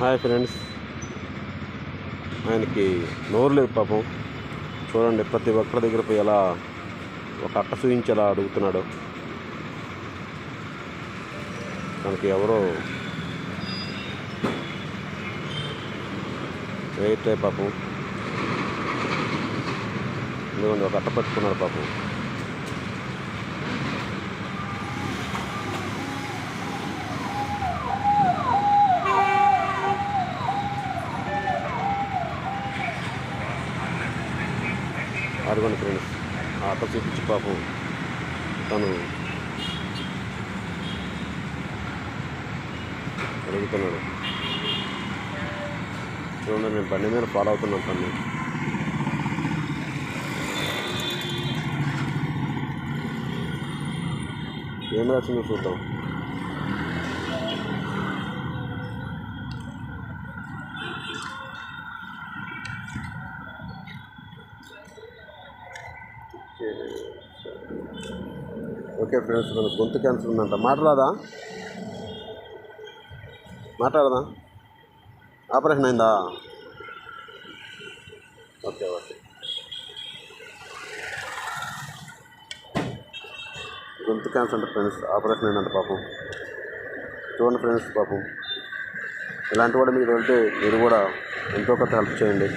Hi friends, ఆయనకి నోరు లేదు పాపం. చూడండి, ప్రతి ఒక్కరి దగ్గర పోయి ఎలా ఒక అట్ట చూయించి ఎలా అడుగుతున్నాడు. మనకి ఎవరో వెయిట్ పాపం. ఎందుకంటే ఒక అట్ట పట్టుకున్నాడు పాపం. అడగండి ఫ్రెండ్స్, ఆ అట్ట చూపించి పాపం తను అడుగుతున్నాడు. చూడండి, నేను బండి మీద ఫాలో అవుతున్నాను తను. ఏం రాసిందో చూద్దాం. ఓకే ఫ్రెండ్స్, మన గొంతు క్యాన్సర్ ఉందంట. మాట్లాడదా? ఆపరేషన్ అయిందా? ఓకే. గొంతు క్యాన్సర్ అంట ఫ్రెండ్స్, ఆపరేషన్ అయిందంట పాపం. చూడండి ఫ్రెండ్స్, పాపం ఇలాంటి వాడు మీకు వెళ్తే మీరు కూడా ఎంతో కొంత హెల్ప్ చేయండి.